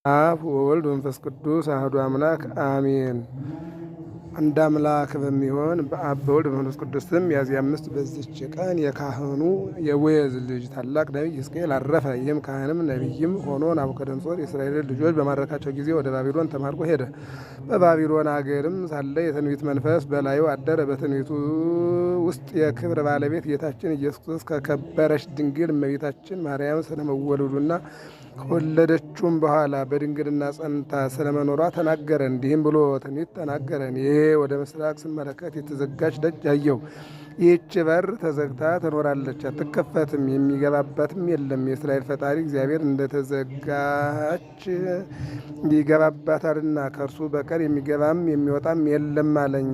አብ ወወልድ ወመንፈስ ቅዱስ አሐዱ አምላክ አሜን። አንድ አምላክ በሚሆን በአብ በወልድ በመንፈስ ቅዱስ ስም ሚያዝያ 5 በዚች ቀን የካህኑ የቦዔዝ ልጅ ታላቅ ነቢይ ሕዝቅኤል አረፈ። ይህም ካህንም ነቢይም ሆኖ ናቡከደነፆር የእስራኤልን ልጆች በማረካቸው ጊዜ ወደ ባቢሎን ተማርኮ ሄደ። በባቢሎን አገርም ሳለ የትንቢት መንፈስ በላዩ አደረ። በትንቢቱ ውስጥ የክብር ባለቤት ጌታችን ኢየሱስ ክርስቶስ ከከበረች ድንግል እመቤታችን ማርያም ስለመወለዱና ከወለደችውም በኋላ በድንግልና ጸንታ ስለመኖሯ ተናገረ። እንዲህም ብሎ ትንቢት ተናገረን። ይሄ ወደ ምስራቅ ስመለከት የተዘጋች ደጅ አየሁ። ይህች በር ተዘግታ ትኖራለች፣ አትከፈትም፣ የሚገባባትም የለም። የእስራኤል ፈጣሪ እግዚአብሔር እንደተዘጋች ይገባባታልና ከእርሱ በቀር የሚገባም የሚወጣም የለም አለኝ።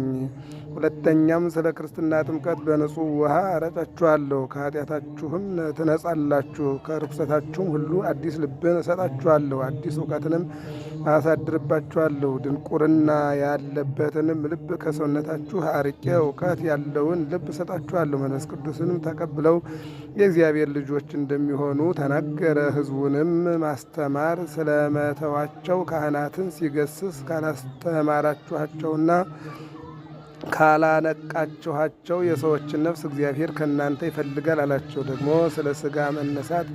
ሁለተኛም ስለ ክርስትና ጥምቀት በንጹሕ ውሃ አረጫችኋለሁ፣ ከኃጢአታችሁም ትነጻላችሁ፣ ከርኩሰታችሁም ሁሉ አዲስ ልብን እሰጣችኋለሁ፣ አዲስ እውቀትንም አሳድርባችኋለሁ። ድንቁርና ያለበትንም ልብ ከሰውነታችሁ አርቄ እውቀት ያለውን ልብ እሰጣችኋለሁ። መንፈስ ቅዱስንም ተቀብለው የእግዚአብሔር ልጆች እንደሚሆኑ ተናገረ። ሕዝቡንም ማስተማር ስለመተዋቸው ካህናትን ሲገስጽ ካላስተማራችኋቸውና ካላነቃችኋቸው የሰዎችን ነፍስ እግዚአብሔር ከእናንተ ይፈልጋል አላቸው። ደግሞ ስለ ሥጋ መነሳት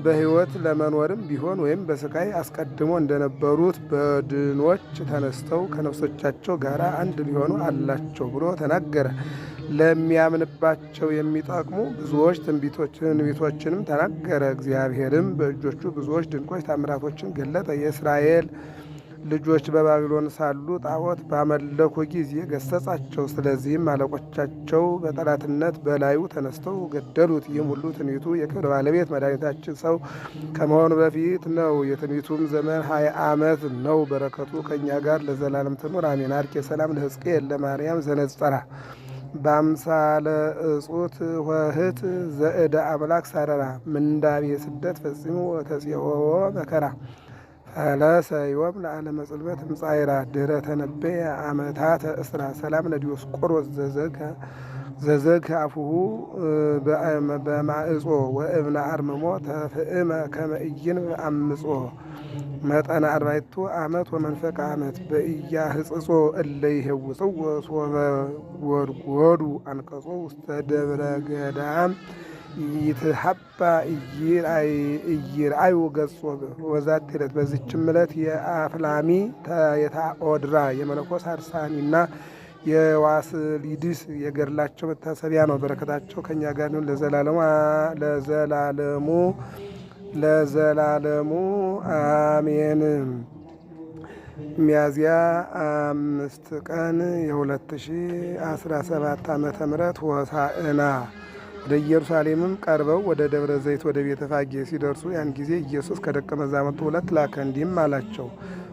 በሕይወት ለመኖርም ቢሆን ወይም በስቃይ አስቀድሞ እንደነበሩት በድኖች ተነስተው ከነፍሶቻቸው ጋር አንድ ሊሆኑ አላቸው ብሎ ተናገረ። ለሚያምንባቸው የሚጠቅሙ ብዙዎች ትንቢቶችንም ተናገረ። እግዚአብሔርም በእጆቹ ብዙዎች ድንቆች ታምራቶችን ገለጠ። የእስራኤል ልጆች በባቢሎን ሳሉ ጣዖት ባመለኩ ጊዜ ገሰጻቸው። ስለዚህም አለቆቻቸው በጠላትነት በላዩ ተነስተው ገደሉት። ይህም ሁሉ ትንቢቱ የክብር ባለቤት መድኃኒታችን ሰው ከመሆኑ በፊት ነው። የትንቢቱም ዘመን 20 ዓመት ነው። በረከቱ ከእኛ ጋር ለዘላለም ትኑር አሜን። አርኬ ሰላም ለሕዝቅኤል ለማርያም ዘነጸራ በአምሳለ እጹት ወህት ዘእደ አምላክ ሳረራ ምንዳቤ ስደት ፈጽሞ ተጽሆ መከራ ፈለሰ ዮም ለዓለመ ጽልመት እምጻይራ ድኅረ ተነበየ ዓመታተ እስራ ሰላም ለዲዮስቆሮስ ዘዘግ አፉሁ በማዕጾ ወእብነ አርምሞ ተፍእመ ከመ ኢይንብ አምጾ መጠነ 40 ዓመት ወመንፈቀ ዓመት በኢያህጽጾ እለ ይሄውጽዎ ሶበ ጎድጎዱ አንቀጾ ውስተ ደብረ ገዳም ይትሐባ ኢይርአዩ ገጾ ወዛት ዕለት። በዚችም ዕለት የአፍላሚ የታኦድራ የመነኮስ አርሳኒና የዋስሊድስ የገድላቸው መታሰቢያ ነው። በረከታቸው ከእኛ ጋር ነው ለዘላለሙ አሜን። ሚያዝያ 5 ቀን የ2017 ዓመተ ምህረት ሆሳዕና። ወደ ኢየሩሳሌምም ቀርበው ወደ ደብረ ዘይት ወደ ቤተ ፋጌ ሲደርሱ ያን ጊዜ ኢየሱስ ከደቀ መዛሙርቱ 2 ላከ። እንዲህም አላቸው፣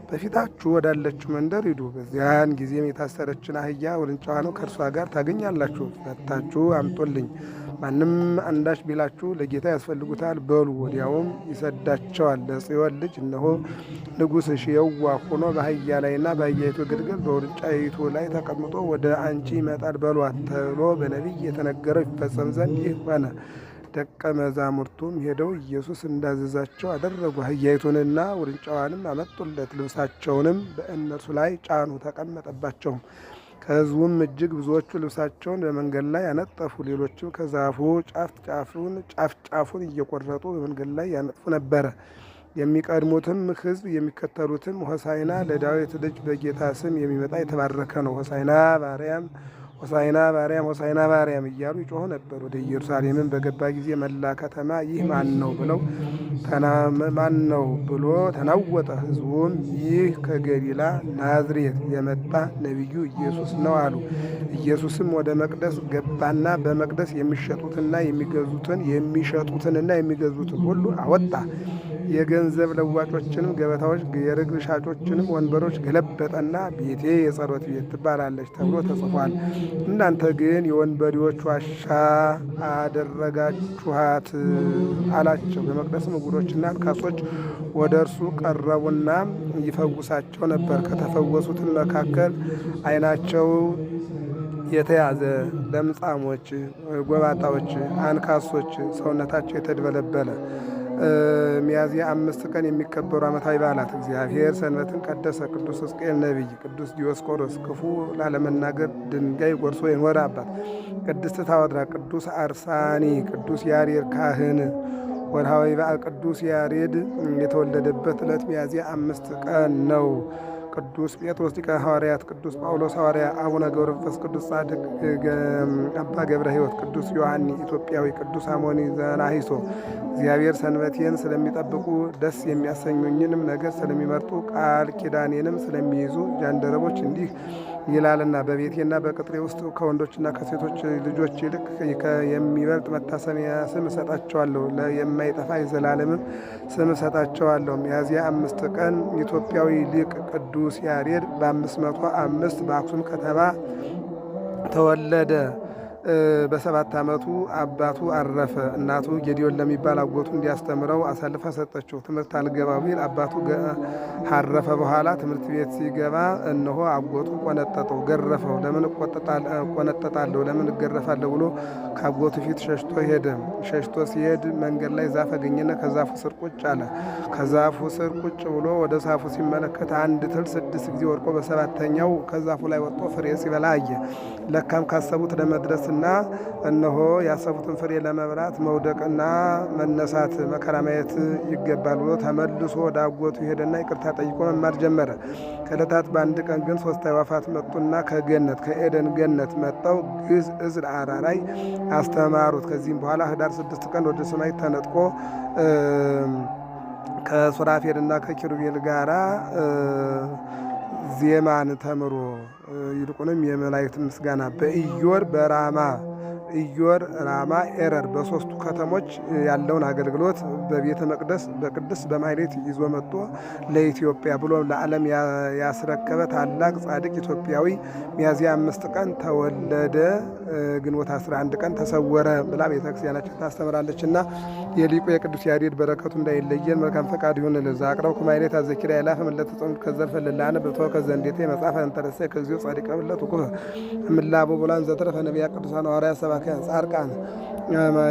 በፊታችሁ ወዳለችው መንደር ሂዱ። በዚያን ጊዜም የታሰረችን አህያ ውርንጫዋንም ከእርሷ ጋር ታገኛላችሁ፣ ፈታችሁ አምጡልኝ። ማንም አንዳች ቢላችሁ ለጌታ ያስፈልጉታል በሉ፣ ወዲያውም ይሰዳቸዋል። ለጽዮን ልጅ እነሆ ንጉሥሽ የዋህ ሆኖ በአህያ ላይና በአህያይቱ ግልገል በውርንጫይቱ ላይ ተቀምጦ ወደ አንቺ ይመጣል በሏት ተብሎ በነቢይ የተነገረው ይፈጸም ዘንድ ይህ ሆነ። ደቀ መዛሙርቱም ሄደው ኢየሱስ እንዳዘዛቸው አደረጉ። አህያይቱንና ውርንጫዋንም አመጡለት፣ ልብሳቸውንም በእነርሱ ላይ ጫኑ፣ ተቀመጠባቸውም። ከሕዝቡም እጅግ ብዙዎቹ ልብሳቸውን በመንገድ ላይ ያነጠፉ፣ ሌሎችም ከዛፉ ጫፉን እየቆረጡ በመንገድ ላይ ያነጥፉ ነበረ። የሚቀድሙትም ሕዝብ የሚከተሉትም ሆሳዕና ለዳዊት ልጅ በጌታ ስም የሚመጣ የተባረከ ነው፣ ሆሳዕና በአርያም ሆሳዕና በአርያም ሆሳዕና በአርያም እያሉ ይጮኹ ነበር። ወደ ኢየሩሳሌምን በገባ ጊዜ መላ ከተማ ይህ ማን ነው ብሎ ተናወጠ። ሕዝቡም ይህ ከገሊላ ናዝሬት የመጣ ነቢዩ ኢየሱስ ነው አሉ። ኢየሱስም ወደ መቅደስ ገባና በመቅደስ የሚሸጡትንና የሚገዙትን ሁሉ አወጣ። የገንዘብ ለዋጮችንም ገበታዎች፣ የርግብ ሻጮችንም ወንበሮች ገለበጠና ቤቴ የጸሎት ቤት ትባላለች ተብሎ ተጽፏል፣ እናንተ ግን የወንበዴዎች ዋሻ አደረጋችኋት አላቸው። በመቅደስም ዕውሮችና አንካሶች ወደ እርሱ ቀረቡና ይፈውሳቸው ነበር። ከተፈወሱትም መካከል ዓይናቸው የተያዘ ለምጻሞች፣ ጎባጣዎች፣ አንካሶች፣ ሰውነታቸው የተድበለበለ ሚያዝያ 5 ቀን የሚከበሩ ዓመታዊ በዓላት እግዚአብሔር ሰንበትን ቀደሰ። ቅዱስ ሕዝቅኤል ነቢይ፣ ቅዱስ ዲዮስቆሮስ ክፉ ላለመናገር ድንጋይ ጎርሶ የኖረ አባት፣ ቅድስት ታወድራ፣ ቅዱስ አርሳኒ፣ ቅዱስ ያሬድ ካህን። ወርሃዊ በዓል ቅዱስ ያሬድ የተወለደበት ዕለት ሚያዝያ 5 ቀን ነው። ቅዱስ ጴጥሮስ ሊቀ ሐዋርያት፣ ቅዱስ ጳውሎስ ሐዋርያ፣ አቡነ ገብረ መንፈስ ቅዱስ ጻድቅ፣ አባ ገብረ ሕይወት፣ ቅዱስ ዮሐኒ ኢትዮጵያዊ፣ ቅዱስ አሞኒ ዘናሂሶ። እግዚአብሔር ሰንበቴን ስለሚጠብቁ ደስ የሚያሰኙኝንም ነገር ስለሚመርጡ ቃል ኪዳኔንም ስለሚይዙ ጃንደረቦች እንዲህ ይላልና በቤቴና በቅጥሬ ውስጥ ከወንዶችና ከሴቶች ልጆች ይልቅ የሚበልጥ መታሰቢያ ስም እሰጣቸዋለሁ፣ የማይጠፋ የዘላለምም ስም እሰጣቸዋለሁ። ሚያዝያ 5 ቀን ኢትዮጵያዊ ሊቅ ቅዱስ ያሬድ በ505 በአክሱም ከተማ ተወለደ። በ7 ዓመቱ አባቱ አረፈ። እናቱ ጌዲዮን ለሚባል አጎቱ እንዲያስተምረው አሳልፋ ሰጠችው። ትምህርት አልገባው ቢል አባቱ ካረፈ በኋላ ትምህርት ቤት ሲገባ እነሆ አጎቱ ቆነጠጠው፣ ገረፈው። ለምን እቆነጠጣለሁ ለምን እገረፋለሁ ብሎ ከአጎቱ ፊት ሸሽቶ ሄደ። ሸሽቶ ሲሄድ መንገድ ላይ ዛፍ አገኘና ከዛፉ ስር ቁጭ አለ። ከዛፉ ስር ቁጭ ብሎ ወደ ዛፉ ሲመለከት አንድ ትል 6 ጊዜ ወድቆ በሰባተኛው ከዛፉ ላይ ወጥቶ ፍሬ ሲበላ አየ። ለካም ካሰቡት ለመድረስ እና እነሆ ያሰቡትን ፍሬ ለመብላት መውደቅና መነሳት መከራ ማየት ይገባል ብሎ ተመልሶ ወደ አጎቱ ሄደና ይቅርታ ጠይቆ መማር ጀመረ። ከዕለታት በአንድ ቀን ግን 3 አዕዋፋት መጡና ከኤደን ገነት መጥተው ግዕዝ ዕዝል አራራይ አስተማሩት። ከዚህም በኋላ ህዳር 6 ቀን ወደ ሰማይ ተነጥቆ ከሱራፌልና ከኪሩቤል ጋራ ዜማን ተምሮ ይልቁንም የመላእክት ምስጋና በኢዮር በራማ ኢዮር፣ ራማ፣ ኤረር በ3ቱ ከተሞች ያለውን አገልግሎት በቤተ መቅደስ በቅድስ በማኅሌት ይዞ መጥቶ ለኢትዮጵያ ብሎ ለዓለም ያስረከበ ታላቅ ጻድቅ ኢትዮጵያዊ ሚያዝያ 5 ቀን ተወለደ። ግንቦት 11 ቀን ተሰወረ ብላ ቤተክርስቲያናችን ታስተምራለችና የሊቁ የቅዱስ ያሬድ በረከቱ እንዳይለየን መልካም ፈቃድ ይሁን። ለዛ አቅረብኩ ማኅሌተ አዘኪራ ያላፈ መለተ ጾም ከዘልፈ ለላነ በተወ ከዘንዴቴ መጻፈ እንተረሰ ከዚሁ ጻድቀ ብለት ወቁ እምላቦ ብላን ዘተረፈ ነቢያ ቅዱሳን ሐዋርያት ሰባክያን ጻድቃን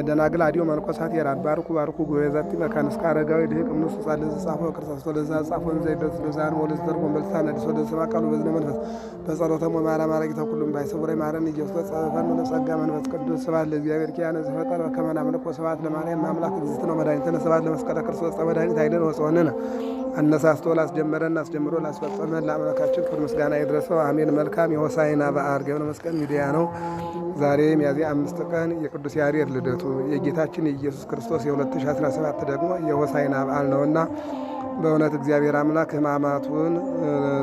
ደናግል አዲዮ መንቆሳት የራድ ባርኩ ጎበዛቲ መካን እስከ አረጋዊ ድህቅ ምኑስ ጻለ ዘጻፈው ክርስቶስ ወለዛ ጻፈው ዘይደስ ለዛን ወለዝ ተርቆም በልሳነ አዲስ ወደ ሰማ ቃሉ በዝነ መንፈስ በጸሎተሙ ማርያም ማረጊታ ሁሉም ባይሰውረይ ማረን ኢየሱስ ጸፈን ለጸጋ መንፈስ ቅዱስ ስብሐት ለእግዚአብሔር ኪያነ ዘፈጠረ ከመና ምንቆ ስብሐት ለማርያም አምላክ እግዝእትነ መድኃኒትነ ስብሐት ለመስቀለ ክርስቶስ መድኃኒት ኃይልን ወጽወነነ አነሳስቶ ላስጀመረን አስጀምሮ ላስፈጸመን ለአምላካችን ክብር ምስጋና ይድረሰው፣ አሜን። መልካም የሆሳዕና በዓል ገብረ መስቀል ሚዲያ ነው። ዛሬ ሚያዝያ 5 ቀን የቅዱስ ያሬድ ልደቱ የጌታችን የኢየሱስ ክርስቶስ የ2017 ደግሞ የሆሳዕና በዓል ነውና በእውነት እግዚአብሔር አምላክ ሕማማቱን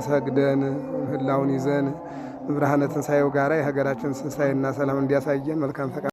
ሰግደን ህላውን ይዘን ብርሃነ ትንሣኤው ጋራ የሀገራችን ትንሣኤና ሰላም እንዲያሳየን መልካም ፈቃድ